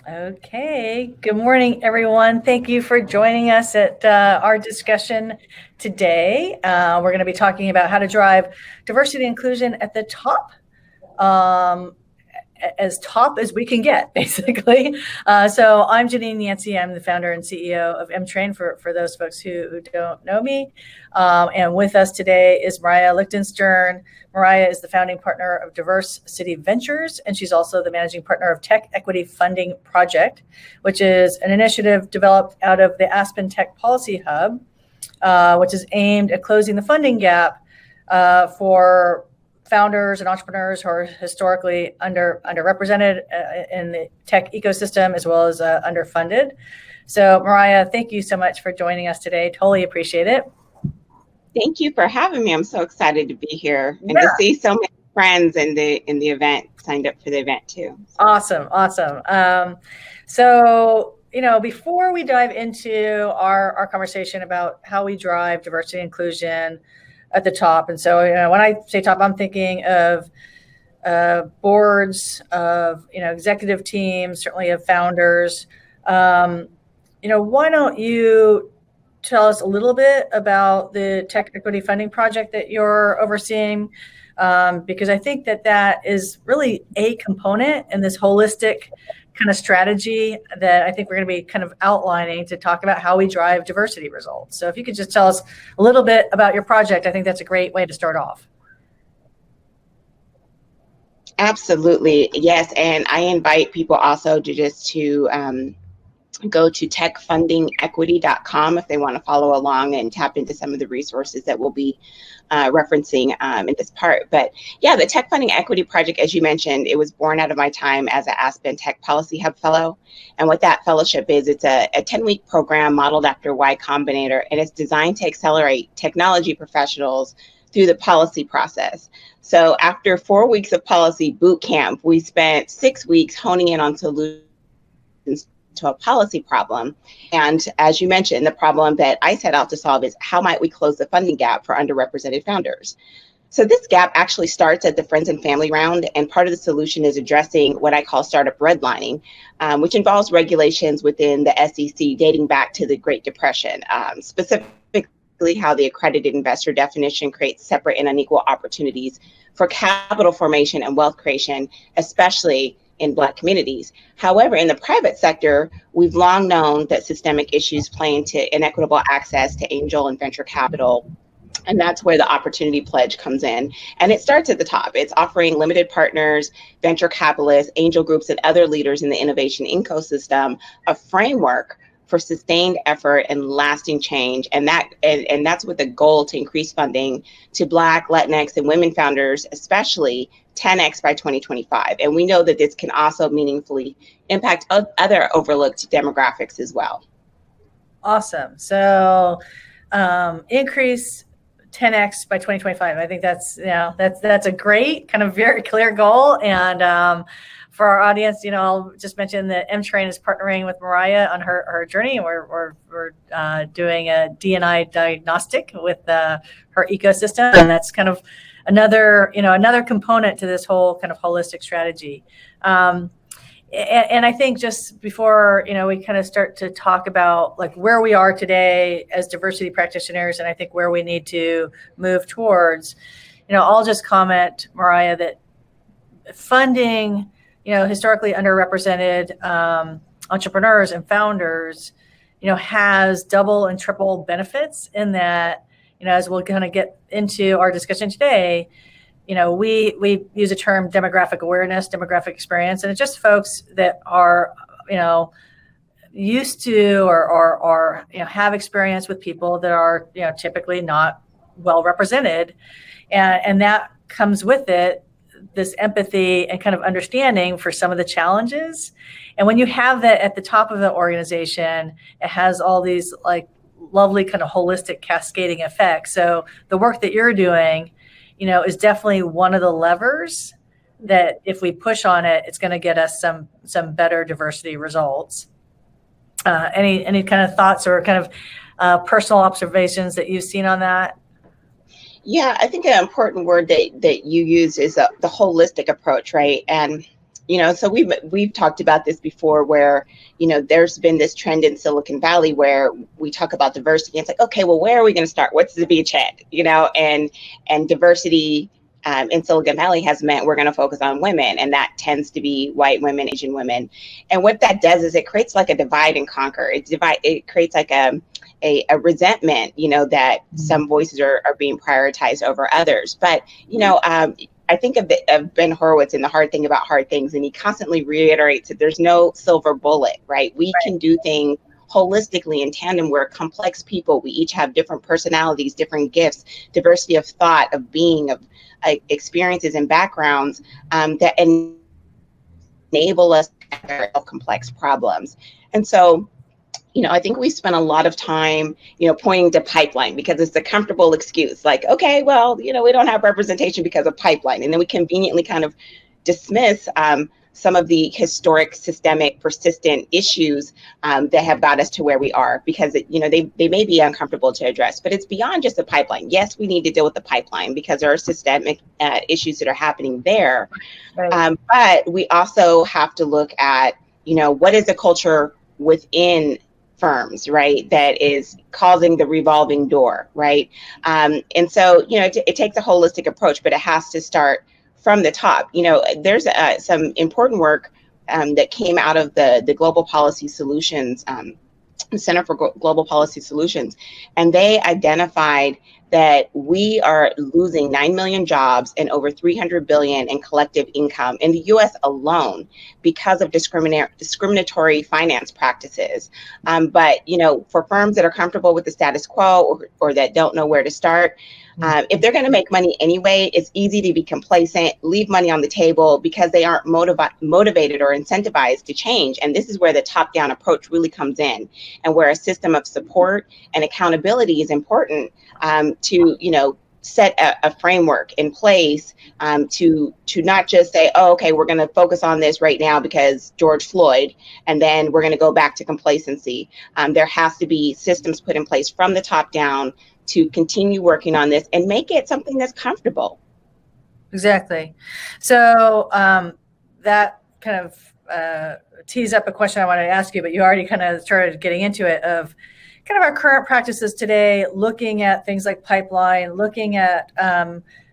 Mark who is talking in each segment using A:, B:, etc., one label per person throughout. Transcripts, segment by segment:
A: Okay. Good morning, everyone. Thank you for joining us at our discussion today. We're going to be talking about how to drive diversity and inclusion at the top. As top as we can get, basically. So I'm Janine Yancey. I'm the founder and CEO of Emtrain for those folks who don't know me. And with us today is Mariah Lichtenstern. Mariah is the founding partner of DiverseCity Ventures, and she's also the managing partner of Tech Equity Funding Project, which is an initiative developed out of the Aspen Tech Policy Hub, which is aimed at closing the funding gap for founders and entrepreneurs who are historically underrepresented in the tech ecosystem, as well as underfunded. So Mariah, thank you so much for joining us today. Totally appreciate it.
B: Thank you for having me. I'm so excited to be here and to see so many friends in the event, signed up for the event too.
A: Awesome. So, before we dive into our conversation about how we drive diversity and inclusion at the top. And so, when I say top, I'm thinking of boards, of, executive teams, certainly of founders. Why don't you tell us a little bit about the Tech Equity Funding Project that you're overseeing? Because I think that is really a component in this holistic kind of strategy that I think we're going to be kind of outlining to talk about how we drive diversity results. So if you could just tell us a little bit about your project, I think that's a great way to start off.
B: Absolutely. Yes. And I invite people also to go to techfundingequity.com if they want to follow along and tap into some of the resources that we'll be referencing in this part. But yeah, the Tech Funding Equity Project, as you mentioned, it was born out of my time as an Aspen Tech Policy Hub Fellow. And what that fellowship is, it's a 10-week program modeled after Y Combinator, and it's designed to accelerate technology professionals through the policy process. So after 4 weeks of policy boot camp, we spent 6 weeks honing in on solutions to a policy problem. And as you mentioned, the problem that I set out to solve is how might we close the funding gap for underrepresented founders? So this gap actually starts at the friends and family round, and part of the solution is addressing what I call startup redlining, which involves regulations within the SEC dating back to the Great Depression, specifically how the accredited investor definition creates separate and unequal opportunities for capital formation and wealth creation, especially in Black communities. However, in the private sector, we've long known that systemic issues play into inequitable access to angel and venture capital. And that's where the opportunity pledge comes in. And it starts at the top. It's offering limited partners, venture capitalists, angel groups, and other leaders in the innovation ecosystem a framework for sustained effort and lasting change. And that's with the goal to increase funding to Black, Latinx, and women founders, especially 10x by 2025. And we know that this can also meaningfully impact other overlooked demographics as well.
A: Awesome. So increase 10x by 2025. I think that's a great kind of very clear goal. And for our audience, I'll just mention that Emtrain is partnering with Mariah on her journey, and we're doing a D&I diagnostic with her ecosystem, and that's kind of another component to this whole kind of holistic strategy. And I think just before we kind of start to talk about like where we are today as diversity practitioners, and I think where we need to move towards, I'll just comment, Mariah, that funding historically underrepresented entrepreneurs and founders, has double and triple benefits in that, as we'll kind of get into our discussion today, we use a term demographic awareness, demographic experience, and it's just folks that are, used to or have experience with people that are, typically not well represented. And that comes with it this empathy and kind of understanding for some of the challenges. And when you have that at the top of the organization, it has all these like lovely kind of holistic cascading effects. So the work that you're doing, is definitely one of the levers that if we push on it, it's going to get us some better diversity results. Any kind of thoughts or kind of personal observations that you've seen on that?
B: Yeah, I think an important word that you use is the holistic approach, right? And So we've talked about this before, where there's been this trend in Silicon Valley where we talk about diversity. It's like, okay, well, where are we going to start? What's the beachhead? And diversity in Silicon Valley has meant we're going to focus on women, and that tends to be white women, Asian women. And what that does is it creates like a divide and conquer. It creates like a resentment, that some voices are being prioritized over others. But I think of Ben Horowitz in The Hard Thing About Hard Things, and he constantly reiterates that there's no silver bullet, right? We can do things holistically in tandem. We're complex people. We each have different personalities, different gifts, diversity of thought, of being, of experiences and backgrounds that enable us to solve complex problems. And so, I think we spent a lot of time, pointing to pipeline because it's a comfortable excuse. Like, okay, well, we don't have representation because of pipeline. And then we conveniently kind of dismiss some of the historic, systemic, persistent issues that have got us to where we are, because, they may be uncomfortable to address, but it's beyond just the pipeline. Yes, we need to deal with the pipeline because there are systemic issues that are happening there. Right. But we also have to look at, what is the culture within firms, right, that is causing the revolving door, right? And so, it takes a holistic approach, but it has to start from the top. There's some important work that came out of the Global Policy Solutions, Center for Global Policy Solutions, and they identified that we are losing 9 million jobs and over 300 billion in collective income in the U.S. alone because of discriminatory finance practices. But for firms that are comfortable with the status quo or that don't know where to start, if they're going to make money anyway, it's easy to be complacent, leave money on the table because they aren't motivated or incentivized to change. And this is where the top-down approach really comes in, and where a system of support and accountability is important to set a framework in place to not just say, oh, okay, we're going to focus on this right now because George Floyd, and then we're going to go back to complacency. There has to be systems put in place from the top down to continue working on this and make it something that's comfortable.
A: Exactly. So that kind of tees up a question I wanted to ask you, but you already kind of started getting into it, of kind of our current practices today, looking at things like pipeline, looking at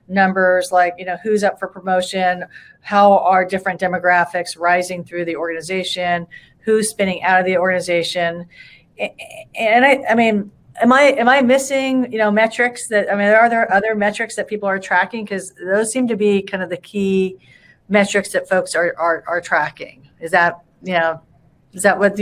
A: numbers like, who's up for promotion, how are different demographics rising through the organization, who's spinning out of the organization. And I mean, am I missing, metrics that, are there other metrics that people are tracking? Because those seem to be kind of the key metrics that folks are tracking. Is that what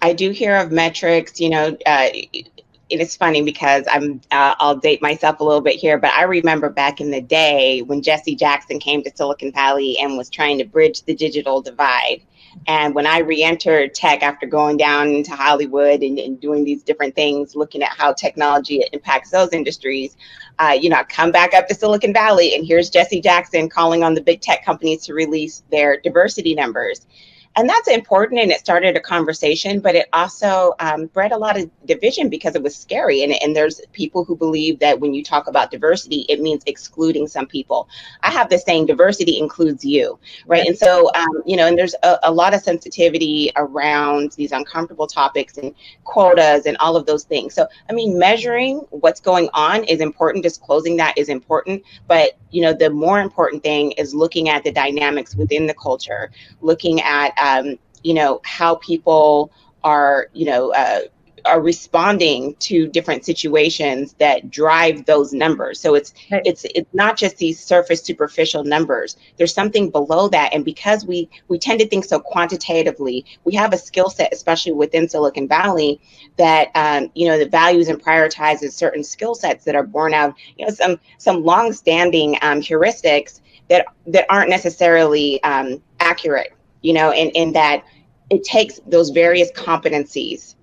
B: I do hear of metrics, it is funny because I'll date myself a little bit here, but I remember back in the day when Jesse Jackson came to Silicon Valley and was trying to bridge the digital divide. And when I re-entered tech after going down into Hollywood and doing these different things, looking at how technology impacts those industries, I come back up to Silicon Valley and here's Jesse Jackson calling on the big tech companies to release their diversity numbers. And that's important, and it started a conversation, but it also bred a lot of division because it was scary. And there's people who believe that when you talk about diversity, it means excluding some people. I have this saying, diversity includes you, right? And so, and there's a lot of sensitivity around these uncomfortable topics and quotas and all of those things. So, measuring what's going on is important. Disclosing that is important. But, the more important thing is looking at the dynamics within the culture, looking at how people are responding to different situations that drive those numbers. So it's not just these surface superficial numbers. There's something below that. And because we tend to think so quantitatively, we have a skill set, especially within Silicon Valley, that that values and prioritizes certain skill sets that are born out some long-standing heuristics that aren't necessarily accurate. In that it takes those various competencies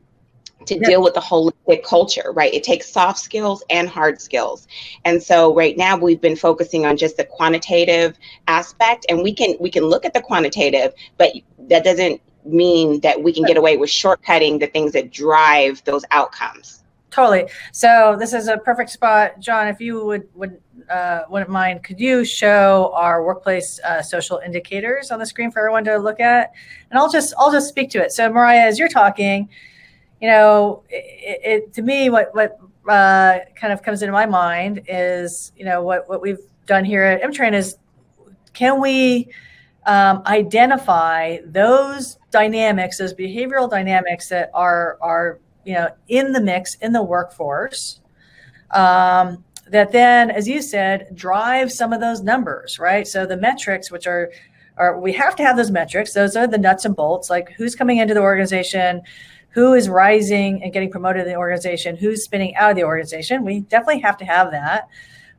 B: to deal with the holistic culture, right? It takes soft skills and hard skills. And so right now we've been focusing on just the quantitative aspect, and we can look at the quantitative, but that doesn't mean that we can get away with shortcutting the things that drive those outcomes.
A: Totally. So this is a perfect spot, John. If you wouldn't mind, could you show our workplace social indicators on the screen for everyone to look at? And I'll just speak to it. So Mariah, as you're talking, it to me, what kind of comes into my mind is, what we've done here at Emtrain is, can we identify those dynamics, those behavioral dynamics that are in the mix in the workforce, that then, as you said, drive some of those numbers, right? So the metrics, which are we have to have those metrics. Those are the nuts and bolts, like who's coming into the organization, who is rising and getting promoted in the organization, who's spinning out of the organization. We definitely have to have that.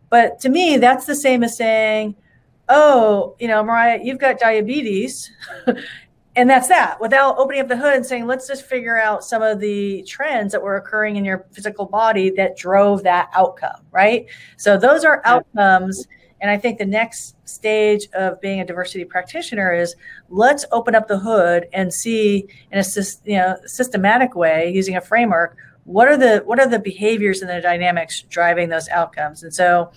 A: But to me, that's the same as saying, oh, Mariah, you've got diabetes. And that's that, without opening up the hood and saying, let's just figure out some of the trends that were occurring in your physical body that drove that outcome, right? So those are outcomes. And I think the next stage of being a diversity practitioner is, let's open up the hood and see in a systematic way, using a framework, what are the behaviors and the dynamics driving those outcomes. And so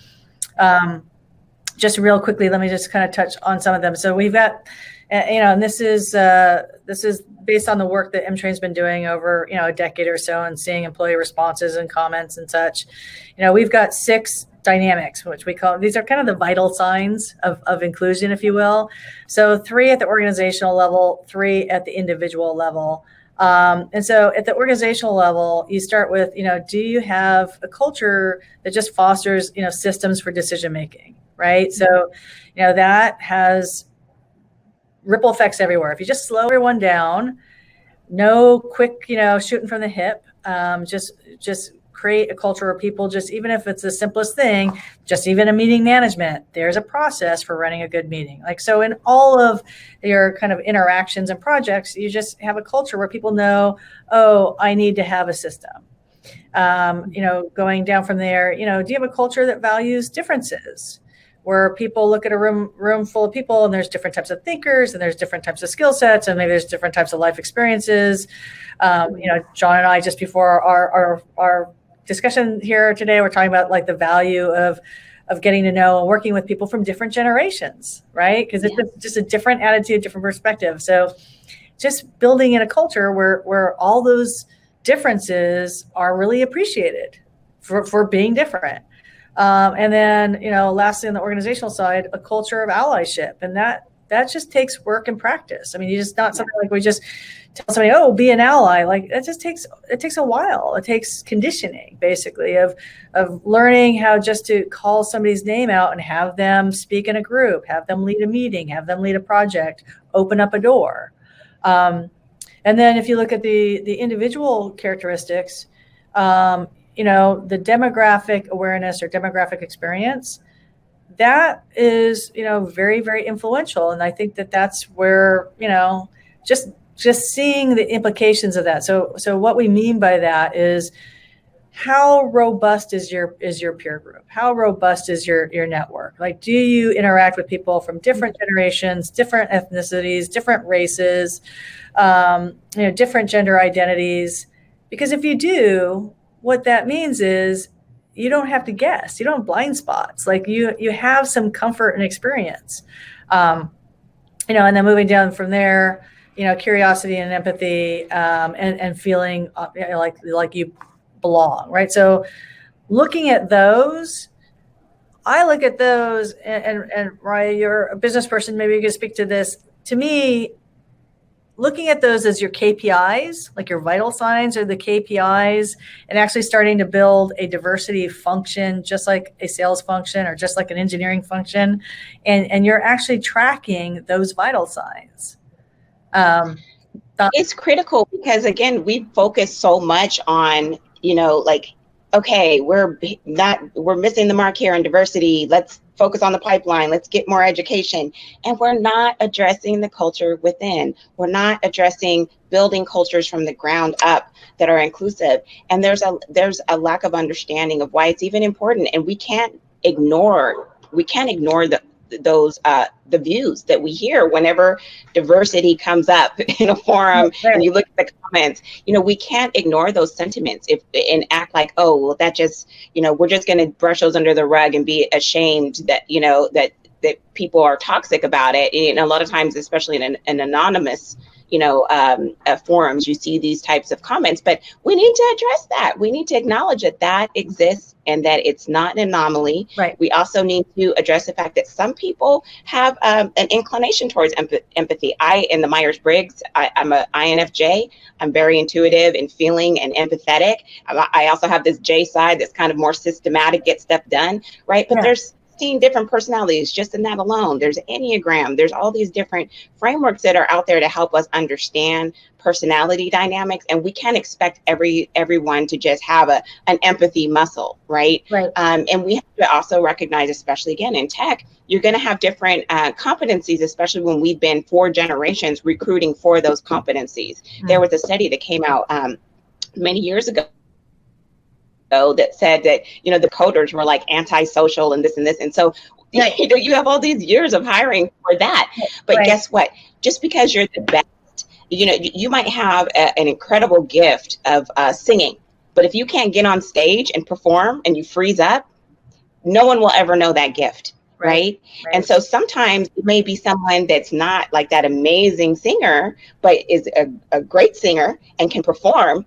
A: just real quickly, let me just kind of touch on some of them. So we've got, and this is based on the work that Emtrain's been doing over a decade or so, and seeing employee responses and comments and such. We've got 6 dynamics, which we call, these are kind of the vital signs of inclusion, if you will. So 3 at the organizational level, 3 at the individual level. And so at the organizational level, you start with, do you have a culture that just fosters, systems for decision making, right? So, that has ripple effects everywhere. If you just slow everyone down, no quick, shooting from the hip, just create a culture where people just, even if it's the simplest thing, just even a meeting management, there's a process for running a good meeting. Like, so in all of your kind of interactions and projects, you just have a culture where people know, oh, I need to have a system. Going down from there, do you have a culture that values differences, where people look at a room full of people, and there's different types of thinkers, and there's different types of skill sets, and maybe there's different types of life experiences. John and I, just before our discussion here today, we're talking about like the value of getting to know and working with people from different generations, right? Because it's just a different attitude, different perspective. So just building in a culture where all those differences are really appreciated for being different. And then, lastly, on the organizational side, a culture of allyship. And that just takes work and practice. I mean, you just not something like we just tell somebody, oh, be an ally. Like, it takes a while. It takes conditioning, basically, of learning how just to call somebody's name out and have them speak in a group, have them lead a meeting, have them lead a project, open up a door. And then if you look at the individual characteristics, the demographic awareness or demographic experience, that is, very, very influential. And I think that's where, just seeing the implications of that. So what we mean by that is, how robust is your peer group? How robust is your network? Like, do you interact with people from different generations, different ethnicities, different races, different gender identities? Because if you do, what that means is you don't have to guess. You don't have blind spots. Like, you have some comfort and experience. And then moving down from there, curiosity and empathy, and feeling like you belong, right? So looking at those, I look at those, and Mariah, you're a business person, maybe you can speak to this. To me, looking at those as your KPIs, like your vital signs are the KPIs, and actually starting to build a diversity function, just like a sales function or just like an engineering function. And you're actually tracking those vital signs.
B: It's critical because, again, we focus so much on, okay, we're missing the mark here in diversity. Let's focus on the pipeline. Let's get more education. And we're not addressing the culture within. We're not addressing building cultures from the ground up that are inclusive. And there's a lack of understanding of why it's even important. And we can't ignore the views that we hear whenever diversity comes up in a forum, and you look at the comments. We can't ignore those sentiments and act like, oh, well, that just, we're just going to brush those under the rug and be ashamed that that people are toxic about it. And a lot of times, especially in an anonymous forums, you see these types of comments, but we need to address that. We need to acknowledge that exists and that it's not an anomaly.
A: Right.
B: We also need to address the fact that some people have an inclination towards empathy. In the Myers-Briggs, I'm a INFJ. I'm very intuitive and feeling and empathetic. I also have this J side that's kind of more systematic, get stuff done, right? But there's 16 different personalities just in that alone. There's Enneagram. There's all these different frameworks that are out there to help us understand personality dynamics, and we can't expect everyone to just have an empathy muscle, right? And we have to also recognize, especially again in tech, you're going to have different competencies, especially when we've been 4 generations recruiting for those competencies. There was a study that came out many years ago that said that the coders were like antisocial and this, and so you have all these years of hiring for that. But guess what? Just because you're the best, you might have an incredible gift of singing, but if you can't get on stage and perform and you freeze up, no one will ever know that gift. Right. And so sometimes it may be someone that's not like that amazing singer, but is a great singer and can perform,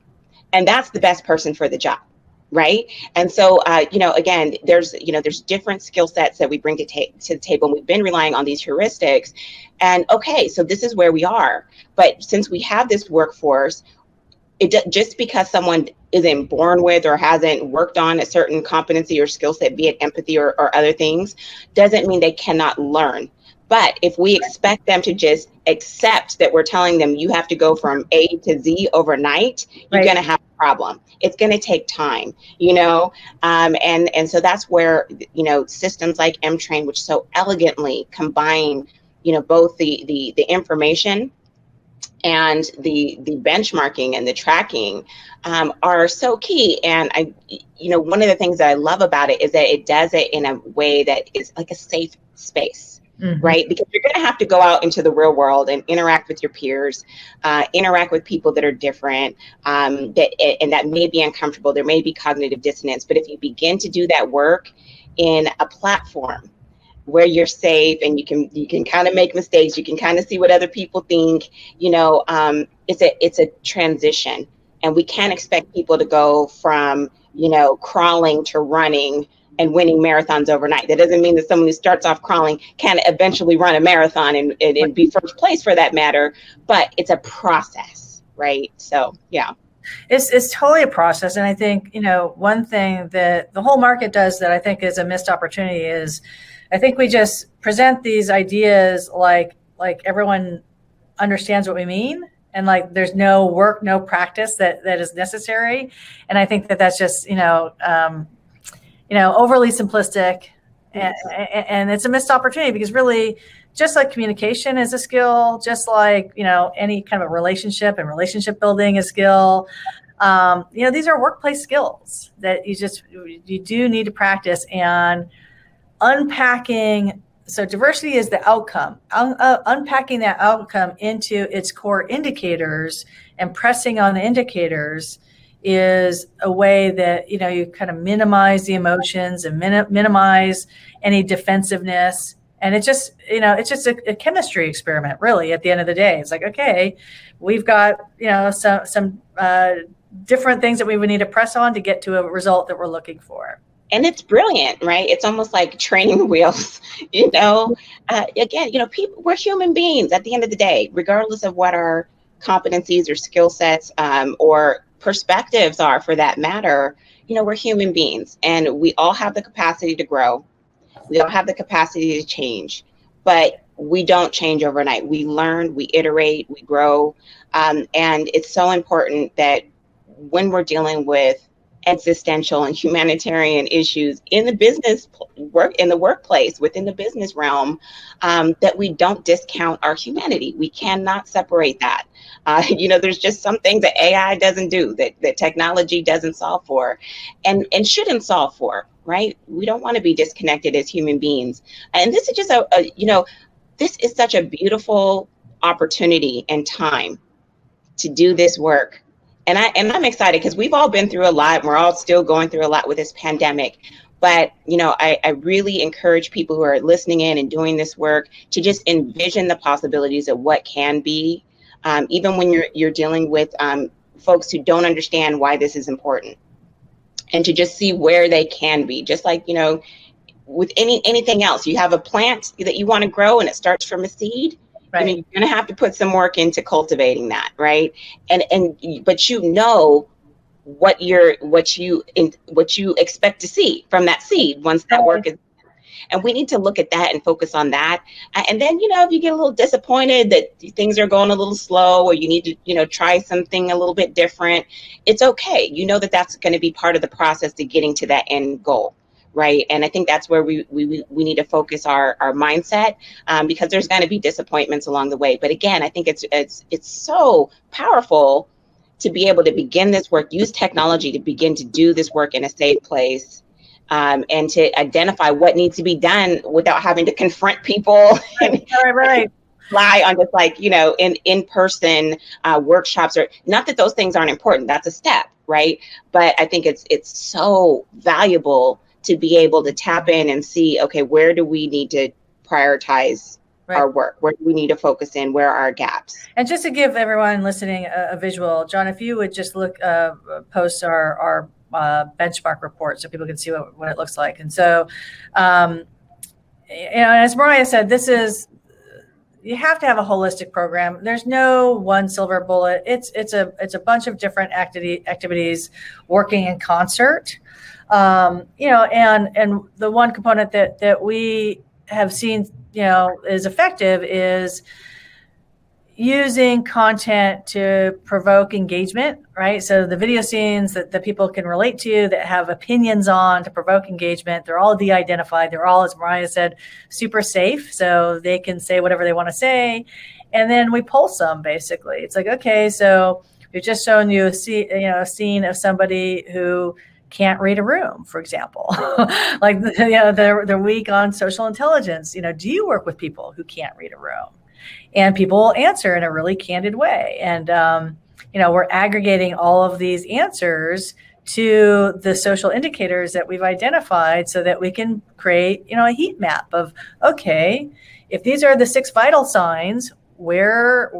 B: and that's the best person for the job. Right. And so, again, there's different skill sets that we bring to the table. And we've been relying on these heuristics. And OK, so this is where we are. But since we have this workforce, just because someone isn't born with or hasn't worked on a certain competency or skill set, be it empathy or other things, doesn't mean they cannot learn. But if we expect them to just accept that we're telling them you have to go from A to Z overnight, you're going to have a problem. It's going to take time, and so that's where, systems like Emtrain, which so elegantly combine, both the information and the benchmarking and the tracking are so key. And one of the things that I love about it is that it does it in a way that is like a safe space. Right? Because you're going to have to go out into the real world and interact with your peers, interact with people that are different, that may be uncomfortable. There may be cognitive dissonance. But if you begin to do that work in a platform where you're safe and you can kind of make mistakes, you can kind of see what other people think, it's a transition. And we can't expect people to go from, crawling to running and winning marathons overnight. That doesn't mean that someone who starts off crawling can eventually run a marathon and be first place for that matter, but it's a process, right? So, yeah.
A: It's totally a process. And I think, one thing that the whole market does that I think is a missed opportunity is I think we just present these ideas like everyone understands what we mean. And like, there's no work, no practice that is necessary. And I think that's just, overly simplistic, and it's a missed opportunity because really, just like communication is a skill, just like, any kind of a relationship and relationship building is a skill. These are workplace skills that you do need to practice, and unpacking. So diversity is the outcome, unpacking that outcome into its core indicators and pressing on the indicators is a way that, you kind of minimize the emotions and minimize any defensiveness. And it's just, a chemistry experiment, really, at the end of the day. It's like, okay, we've got, some different things that we would need to press on to get to a result that we're looking for.
B: And it's brilliant, right? It's almost like training wheels, again, people, we're human beings at the end of the day, regardless of what our competencies or skill sets or perspectives are for that matter. We're human beings and we all have the capacity to grow. We all have the capacity to change, but we don't change overnight. We learn, we iterate, we grow. And it's so important that when we're dealing with existential and humanitarian issues in the business in the workplace, within the business realm, that we don't discount our humanity. We cannot separate that. There's just some things that AI doesn't do, that technology doesn't solve for and shouldn't solve for, right? We don't want to be disconnected as human beings. And this is just this is such a beautiful opportunity and time to do this work. And I'm excited because we've all been through a lot. We're all still going through a lot with this pandemic. But, I really encourage people who are listening in and doing this work to just envision the possibilities of what can be, even when you're dealing with folks who don't understand why this is important, and to just see where they can be. Just like, with anything else, you have a plant that you want to grow and it starts from a seed. Right. You're going to have to put some work into cultivating that, right? But what you expect to see from that seed once that work is. And we need to look at that and focus on that. And then, if you get a little disappointed that things are going a little slow, or you need to, try something a little bit different, it's okay. That's going to be part of the process to getting to that end goal. Right. And I think that's where we need to focus our mindset, because there's going to be disappointments along the way. But again, I think it's so powerful to be able to begin this work, use technology to begin to do this work in a safe place, and to identify what needs to be done without having to confront people. Right. Rely on just like, in-person workshops, or not that those things aren't important. That's a step. Right. But I think it's so valuable to be able to tap in and see, okay, where do we need to prioritize our work? Where do we need to focus in? Where are our gaps?
A: And just to give everyone listening a visual, John, if you would just post our benchmark report so people can see what it looks like. And so, as Mariah said, you have to have a holistic program. There's no one silver bullet. It's a bunch of different activities working in concert. And the one component that we have seen, is effective is using content to provoke engagement, right? So the video scenes that people can relate to, that have opinions on, to provoke engagement, they're all de-identified. They're all, as Mariah said, super safe. So they can say whatever they want to say. And then we pulse them, basically. It's like, okay, so we've just shown you a scene of somebody who can't read a room, for example. Like the week on social intelligence, do you work with people who can't read a room? And people will answer in a really candid way. And, we're aggregating all of these answers to the social indicators that we've identified so that we can create, a heat map of, okay, if these are the 6 vital signs, where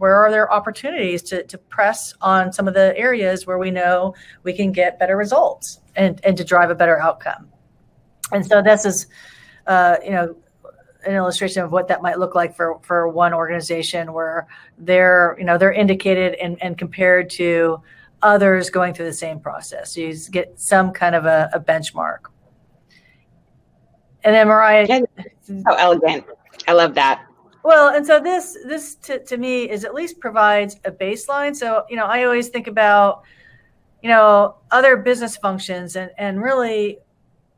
A: are there opportunities to press on some of the areas where we know we can get better results and to drive a better outcome? And so this is, an illustration of what that might look like for one organization, where they're indicated and compared to others going through the same process. So you get some kind of a benchmark. And then Mariah.
B: So elegant. I love that.
A: Well, and so this to me is at least provides a baseline. So, I always think about, other business functions, and really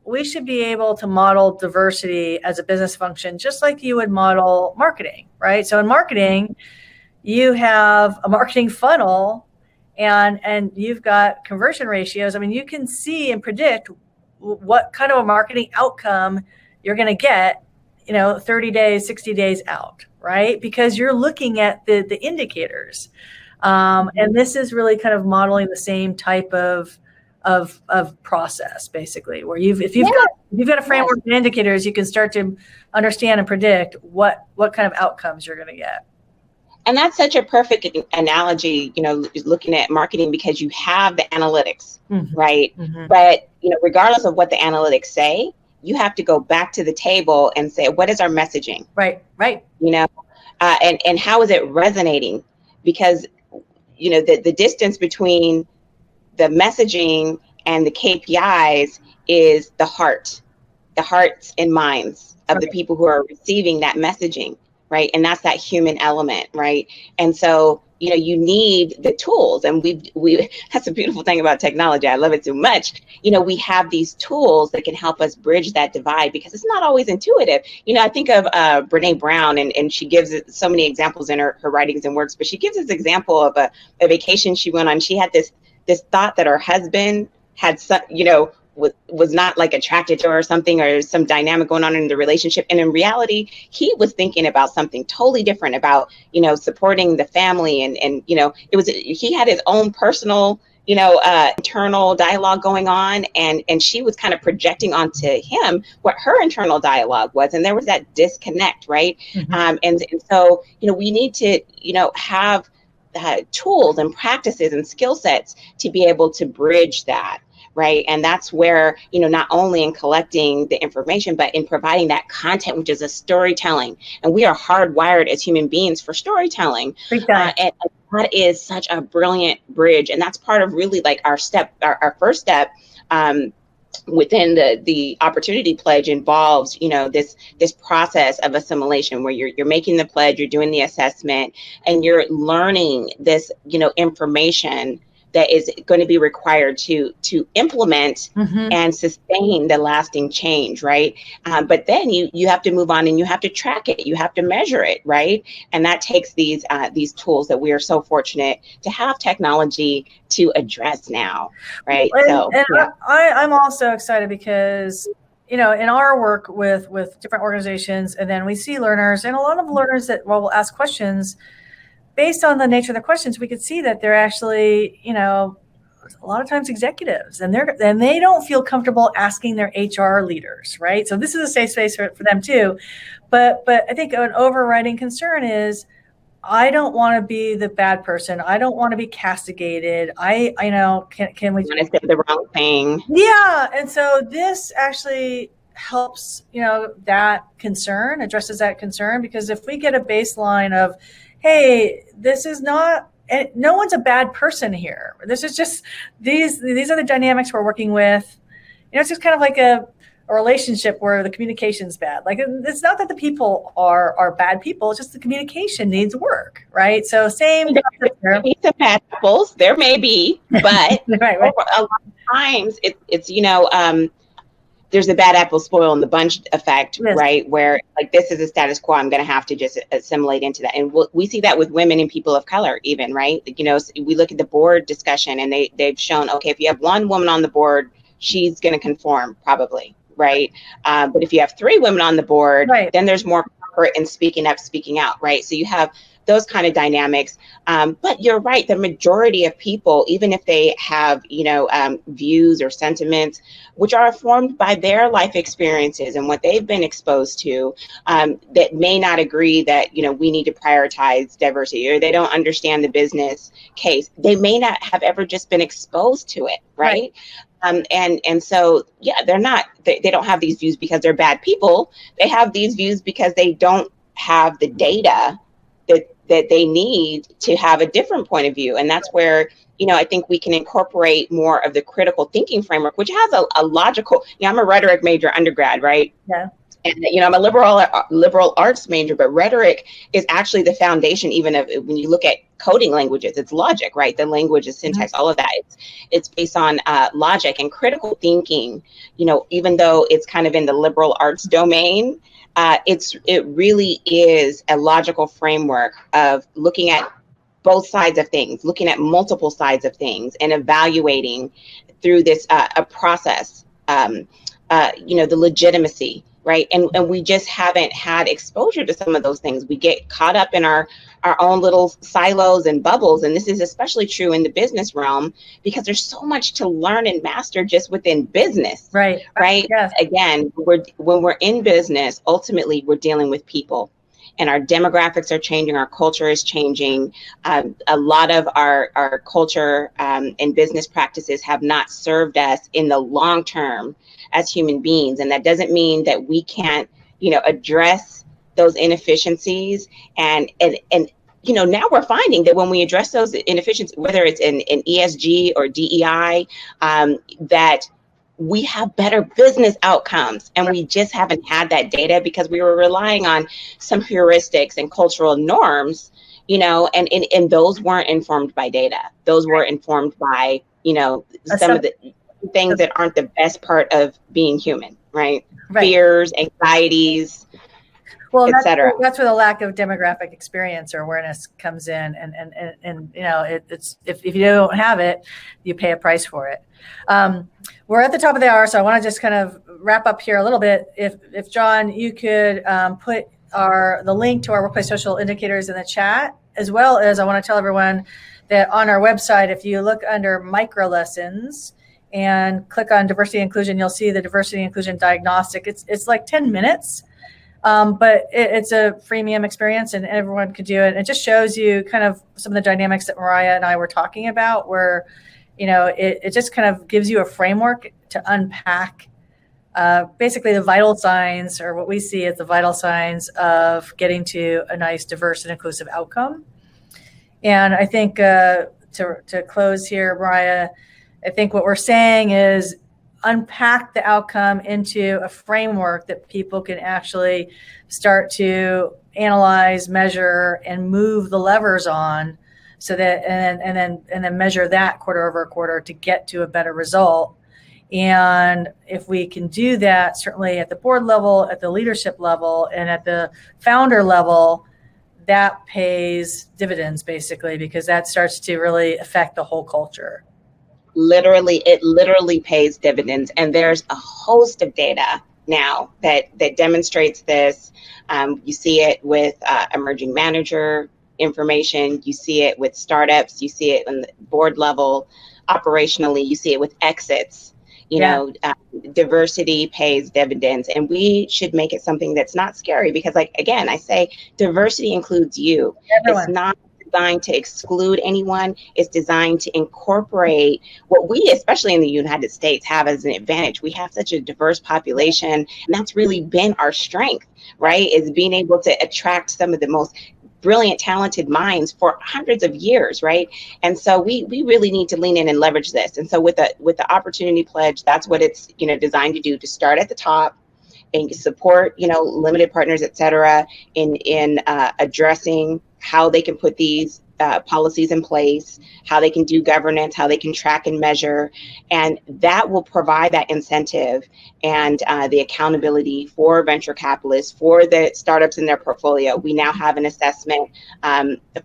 A: we should be able to model diversity as a business function, just like you would model marketing, right? So in marketing, you have a marketing funnel and you've got conversion ratios. I mean, you can see and predict what kind of a marketing outcome you're going to get, 30 days, 60 days out, right? Because you're looking at the indicators. And this is really kind of modeling the same type of process, basically, where if you've got a framework of indicators, you can start to understand and predict what kind of outcomes you're going to get.
B: And that's such a perfect analogy, looking at marketing, because you have the analytics, right? Mm-hmm. But, regardless of what the analytics say, you have to go back to the table and say, what is our messaging?
A: Right.
B: And how is it resonating? Because, the distance between the messaging and the KPIs is the hearts and minds of the people who are receiving that messaging, right? And that's that human element, right? And so, you need the tools, and we that's a beautiful thing about technology. I love it so much. We have these tools that can help us bridge that divide, because it's not always intuitive. I think of Brene Brown, and she gives so many examples in her writings and works, but she gives this example of a vacation she went on. She had this thought that her husband had was not like attracted to her or something, or some dynamic going on in the relationship. And in reality, he was thinking about something totally different, about, supporting the family. And, he had his own personal, internal dialogue going on. And she was kind of projecting onto him what her internal dialogue was. And there was that disconnect, right?
A: Mm-hmm.
B: And so, we need to, have tools and practices and skill sets to be able to bridge that. Right. And that's where, not only in collecting the information, but in providing that content, which is a storytelling. And we are hardwired as human beings for storytelling.
A: Big time.
B: And that is such a brilliant bridge. And that's part of really like our first step. Within the opportunity pledge involves, this process of assimilation where you're making the pledge, you're doing the assessment, and you're learning this, information that is going to be required to implement and sustain the lasting change, right? But then you have to move on, and you have to track it, you have to measure it, right? And that takes these tools that we are so fortunate to have technology to address now, right?
A: I'm also excited because, in our work with different organizations, and then we see learners, and a lot of learners that will ask questions. Based on the nature of the questions, we could see that they're actually, a lot of times executives, and they don't feel comfortable asking their HR leaders, right? So this is a safe space for them too. But I think an overriding concern is, I don't want to be the bad person. I don't want to be castigated. Can we
B: say the wrong thing?
A: Yeah. And so this actually helps, that concern, addresses that concern, because if we get a baseline of, hey, this is not, no one's a bad person here. This is just, these are the dynamics we're working with. It's just kind of like a relationship where the communication's bad. Like, it's not that the people are bad people, it's just the communication needs work, right? So same.
B: There may be some bad apples, there may be, but right. A lot of times it's there's a bad apple spoil in the bunch effect, yes. Right? Where like, this is a status quo, I'm going to have to just assimilate into that. And we see that with women and people of color even, right? We look at the board discussion, and they've shown, okay, if you have one woman on the board, she's going to conform probably, right? But if you have 3 women on the board, right, then there's more comfort in speaking up, speaking out, right? So you have those kind of dynamics. But you're right, the majority of people, even if they have, views or sentiments, which are formed by their life experiences and what they've been exposed to, that may not agree that, we need to prioritize diversity, or they don't understand the business case. They may not have ever just been exposed to it, right? And so, yeah, they don't have these views because they're bad people. They have these views because they don't have the data that they need to have a different point of view. And that's where, I think we can incorporate more of the critical thinking framework, which has a logical, I'm a rhetoric major undergrad, right?
A: Yeah.
B: And, I'm a liberal arts major, but rhetoric is actually the foundation, even of when you look at coding languages, it's logic, right? The language is syntax, all of that. It's based on logic and critical thinking, even though it's kind of in the liberal arts domain. It really is a logical framework of looking at both sides of things, looking at multiple sides of things, and evaluating through this a process, the legitimacy, right? And we just haven't had exposure to some of those things. We get caught up in our own little silos and bubbles. And this is especially true in the business realm, because there's so much to learn and master just within business.
A: Right.
B: Yes. Again, when we're in business, ultimately we're dealing with people, and our demographics are changing. Our culture is changing. A lot of our culture and business practices have not served us in the long term as human beings. And that doesn't mean that we can't, address those inefficiencies. And now we're finding that when we address those inefficiencies, whether it's in ESG or DEI, that we have better business outcomes. And we just haven't had that data because we were relying on some heuristics and cultural norms, and those weren't informed by data. Those were informed by, some of the things that aren't the best part of being human, right? Fears, anxieties.
A: Well,
B: etc.
A: that's where the lack of demographic experience or awareness comes in, and you know, it's if you don't have it, you pay a price for it. We're at the top of the hour, so I want to just kind of wrap up here a little bit. If John, you could put the link to our workplace social indicators in the chat, as well as I want to tell everyone that on our website, if you look under micro lessons and click on diversity inclusion, you'll see the diversity inclusion diagnostic. It's like 10 minutes. But it's a freemium experience and everyone could do it. It just shows you kind of some of the dynamics that Mariah and I were talking about, where, you know, it just kind of gives you a framework to unpack basically the vital signs, or what we see as the vital signs of getting to a nice, diverse and inclusive outcome. And I think to close here, Mariah, I think what we're saying is unpack the outcome into a framework that people can actually start to analyze, measure, and move the levers on, so that and then measure that quarter over quarter to get to a better result. And if we can do that, certainly at the board level, at the leadership level, and at the founder level, that pays dividends basically, because that starts to really affect the whole culture.
B: It literally pays dividends. And there's a host of data now that demonstrates this. You see it with emerging manager information. You see it with startups. You see it on the board level. Operationally, you see it with exits. You know, diversity pays dividends, and we should make it something that's not scary, because, like, again, I say diversity includes you. Everyone. It's not designed to exclude anyone. It's designed to incorporate what we, especially in the United States, have as an advantage. We have such a diverse population, and that's really been our strength, right? Is being able to attract some of the most brilliant, talented minds for hundreds of years, right? And so we really need to lean in and leverage this. And so with the Opportunity Pledge, that's what it's, you know, designed to do, to start at the top and support, you know, limited partners, et cetera, in addressing how they can put these policies in place, how they can do governance, how they can track and measure. And that will provide that incentive and the accountability for venture capitalists, for the startups in their portfolio. We now have an assessment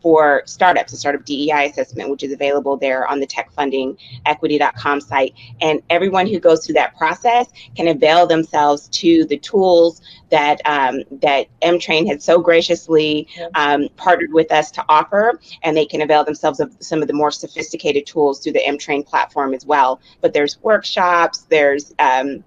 B: for startups, a startup DEI assessment, which is available there on the techfundingequity.com site. And everyone who goes through that process can avail themselves to the tools that Emtrain has so graciously partnered with us to offer, and they can avail themselves of some of the more sophisticated tools through the Emtrain platform as well. But there's workshops, there are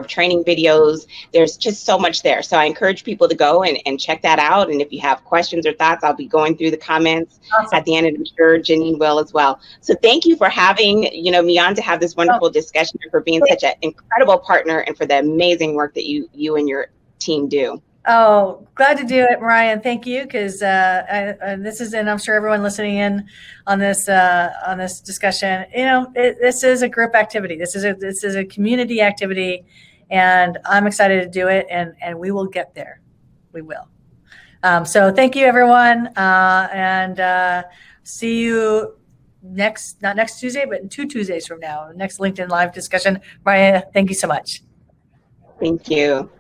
B: training videos, there's just so much there. So I encourage people to go and check that out. And if you have questions or thoughts, I'll be going through the comments at the end, and I'm sure Janine will as well. So thank you for having, you know, me on to have this wonderful discussion, and for being such an incredible partner, and for the amazing work that you and your team do.
A: Oh, glad to do it, Mariah, and thank you, because this is, and I'm sure everyone listening in on this discussion, you know, this is a group activity. This is a community activity, and I'm excited to do it, and we will get there. We will. So thank you, everyone, and see you not next Tuesday, but 2 Tuesdays from now, next LinkedIn Live discussion. Mariah, thank you so much.
B: Thank you.